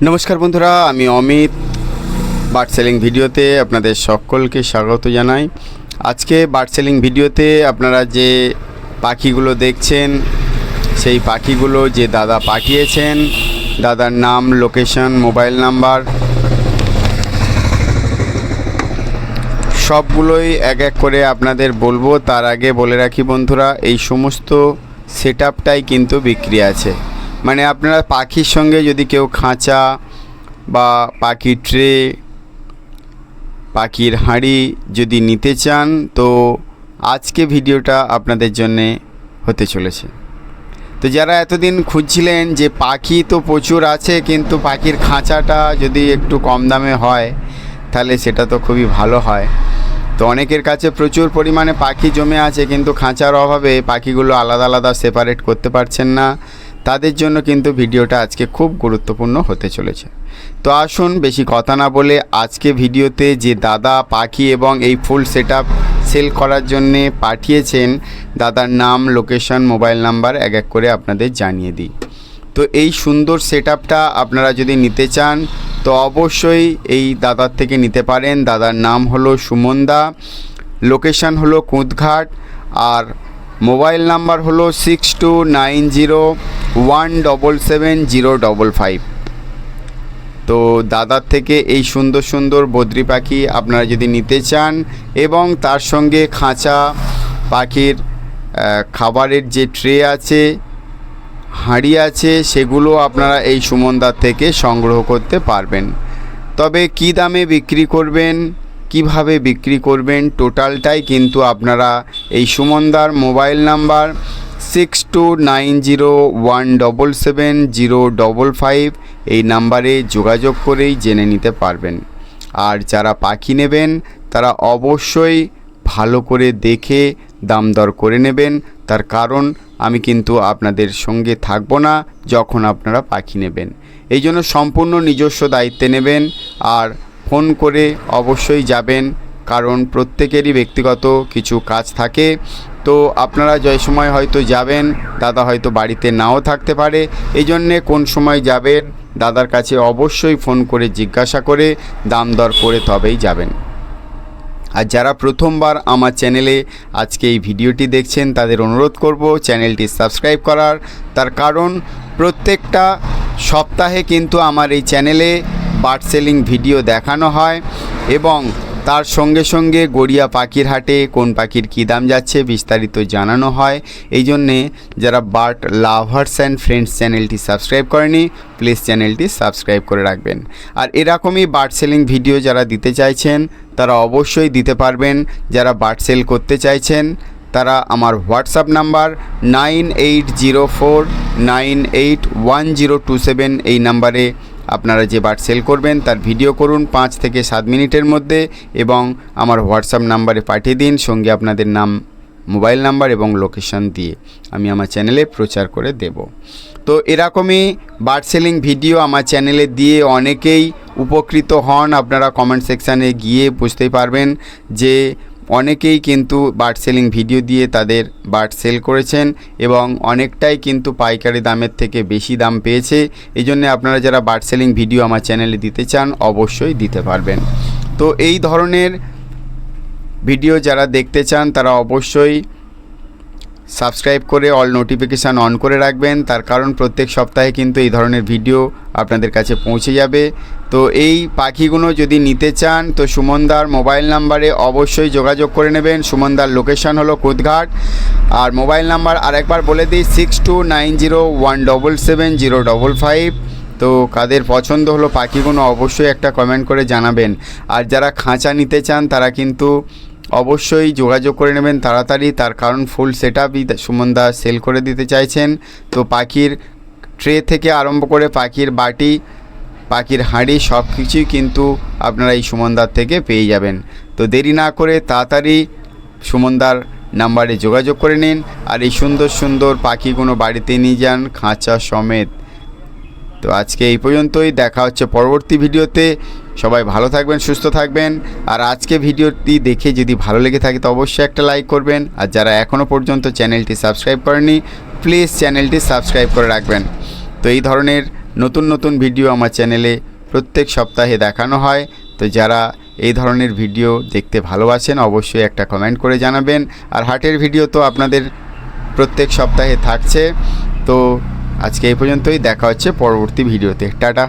নমস্কার বন্ধুরা, আমি অমিত বার্ড সেলিং ভিডিওতে আপনাদের সকলকে স্বাগত জানাই। আজকে বার্ড সেলিং ভিডিওতে আপনারা যে পাখিগুলো দেখছেন সেই পাখিগুলো যে দাদা পাঠিয়েছেন, দাদার নাম, লোকেশন, মোবাইল নাম্বার সবগুলোই এক এক করে আপনাদের বলবো। তার আগে বলে রাখি বন্ধুরা, এই সমস্ত সেটআপটাই কিন্তু বিক্রি আছে। মানে আপনারা পাখির সঙ্গে যদি কেউ খাঁচা বা পাখির ট্রে, পাখির হাঁড়ি যদি নিতে চান, তো আজকে ভিডিওটা আপনাদের জন্যে হতে চলেছে। তো যারা এতদিন খুঁজছিলেন যে পাখি তো প্রচুর আছে, কিন্তু পাখির খাঁচাটা যদি একটু কম দামে হয় তাহলে সেটা তো খুবই ভালো হয়। তো অনেকের কাছে প্রচুর পরিমাণে পাখি জমে আছে, কিন্তু খাঁচার অভাবে পাখিগুলো আলাদা আলাদা সেপারেট করতে পারছেন না। তাদের জন্য কিন্তু ভিডিওটা আজকে খুব গুরুত্বপূর্ণ হতে চলেছে। তো আসুন বেশি কথা না বলে আজকে ভিডিওতে যে দাদা পাখি এবং এই ফুল সেটআপ সেল করার জন্যে পাঠিয়েছেন, দাদার নাম, লোকেশন, মোবাইল নাম্বার এক এক করে আপনাদের জানিয়ে দিই। তো এই সুন্দর সেটআপটা আপনারা যদি নিতে চান তো অবশ্যই এই দাদার থেকে নিতে পারেন। দাদার নাম হলো সুমন দা, লোকেশন হলো কুঁদঘাট, আর মোবাইল নাম্বার হলো 6290177055। তো দাদার থেকে এই সুন্দর সুন্দর বদ্রি পাখি আপনারা যদি নিতে চান এবং তার সঙ্গে খাঁচা, পাখির খাবারের যে ট্রে আছে, হাঁড়ি আছে, সেগুলো আপনারা এই সুমনদার থেকে সংগ্রহ করতে পারবেন। তবে কী দামে বিক্রি করবেন, কিভাবে বিক্রি করবেন, টোটালটাই কিন্তু আপনারা এই সুমনদার মোবাইল নাম্বার 6290177055 এই নাম্বারে যোগাযোগ করেই জেনে নিতে পারবেন। আর যারা পাখি নেবেন তারা অবশ্যই ভালো করে দেখে দাম দর করে নেবেন। তার কারণ আমি কিন্তু আপনাদের সঙ্গে থাকবো না যখন আপনারা পাখি নেবেন। এই জন্য সম্পূর্ণ নিজস্ব দায়িত্বে নেবেন আর ফোন করে অবশ্যই যাবেন, কারণ প্রত্যেকেরই ব্যক্তিগত কিছু কাজ থাকে। তো আপনারা যে সময় হয়তো যাবেন, দাদা হয়তো বাড়িতে নাও থাকতে পারে, এই জন্যে কোন সময় যাবেন দাদার কাছে অবশ্যই ফোন করে জিজ্ঞাসা করে দাম দর করে তবেই যাবেন। আর যারা প্রথমবার আমার চ্যানেলে আজকে এই ভিডিওটি দেখছেন তাদের অনুরোধ করব চ্যানেলটি সাবস্ক্রাইব করার। তার কারণ প্রত্যেকটা সপ্তাহে কিন্তু আমার এই চ্যানেলে বার্ড সেলিং ভিডিও দেখানো হয় এবং তার সঙ্গে সঙ্গে গড়িয়া পাখির হাটে কোন পাখির কী দাম যাচ্ছে বিস্তারিত জানানো হয়। এই জন্যে যারা বার্ড লাভার্স অ্যান্ড ফ্রেন্ডস চ্যানেলটি সাবস্ক্রাইব করেনি, প্লিজ চ্যানেলটি সাবস্ক্রাইব করে রাখবেন। আর এরকমই বার্ড সেলিং ভিডিও যারা দিতে চাইছেন তারা অবশ্যই দিতে পারবেন। যারা বার্ড সেল করতে চাইছেন তারা আমার হোয়াটসঅ্যাপ নাম্বার 9804981027 এই নাম্বারে আপনারা যে বার্ড সেল করবেন তার ভিডিও করুন 5 থেকে 7 মিনিটের মধ্যে এবং আমার হোয়াটসঅ্যাপ নাম্বারে পাঠিয়ে দিন, সঙ্গে আপনাদের নাম, মোবাইল নাম্বার এবং লোকেশন দিয়ে আমি আমার চ্যানেলে প্রচার করে দেব। তো এরকমই বার্ড সেলিং ভিডিও আমার চ্যানেলে দিয়ে অনেকেই উপকৃত হন। আপনারা কমেন্ট সেকশানে গিয়ে বুঝতেই পারবেন যে অনেকেই কিন্তু বার্ড সেলিং ভিডিও দিয়ে তাদের বার্ড সেল করেছেন এবং অনেকটাই কিন্তু পাইকারি দামের থেকে বেশি দাম পেয়েছে। এই জন্য আপনারা যারা বার্ড সেলিং ভিডিও আমার চ্যানেলে দিতে চান অবশ্যই দিতে পারবেন। তো এই ধরনের ভিডিও যারা দেখতে চান তারা অবশ্যই সাবস্ক্রাইব করে অল নোটিফিকেশান অন করে রাখবেন। তার কারণ প্রত্যেক সপ্তাহে কিন্তু এই ধরনের ভিডিও আপনাদের কাছে পৌঁছে যাবে। তো এই পাখিগুলো যদি নিতে চান তো সুমনদার মোবাইল নাম্বারে অবশ্যই যোগাযোগ করে নেবেন। সুমনদার লোকেশান হলো কুঁদঘাট, আর মোবাইল নাম্বার আরেকবার বলে দিই 6290177055। তো কাদের পছন্দ হলো পাখিগুলো অবশ্যই একটা কমেন্ট করে জানাবেন। আর যারা খাঁচা নিতে চান তারা কিন্তু অবশ্যই যোগাযোগ করে নেবেন তাড়াতাড়ি, তার কারণ ফুল সেটআপই সুমনদা সেল করে দিতে চাইছেন। তো পাখির ট্রে থেকে আরম্ভ করে পাখির বাটি, পাখির হাঁড়ি সব কিছুই কিন্তু আপনারা এই সুমনদার থেকে পেয়ে যাবেন। তো দেরি না করে তাড়াতাড়ি সুমনদার নাম্বারে যোগাযোগ করে নিন আর এই সুন্দর সুন্দর পাখিগুলো বাড়িতে নিয়ে যান খাঁচা সমেত। তো আজকে এই পর্যন্তই, দেখা হচ্ছে পরবর্তী ভিডিওতে। সবাই ভালো থাকবেন, সুস্থ থাকবেন। আর আজকে ভিডিওটি দেখে যদি ভালো লেগে থাকে তো অবশ্যই একটা লাইক করবেন। আর যারা এখনও পর্যন্ত চ্যানেলটি সাবস্ক্রাইব করেনি প্লিজ চ্যানেলটি সাবস্ক্রাইব করে রাখবেন। তো এই ধরনের নতুন নতুন ভিডিও আমার চ্যানেলে প্রত্যেক সপ্তাহে দেখানো হয়। তো যারা এই ধরনের ভিডিও দেখতে ভালোবাসেন অবশ্যই একটা কমেন্ট করে জানাবেন। আর হাটের ভিডিও তো আপনাদের প্রত্যেক সপ্তাহে থাকছে। তো আজকে এই পর্যন্তই, দেখা হচ্ছে পরবর্তী ভিডিওতে। টাটা।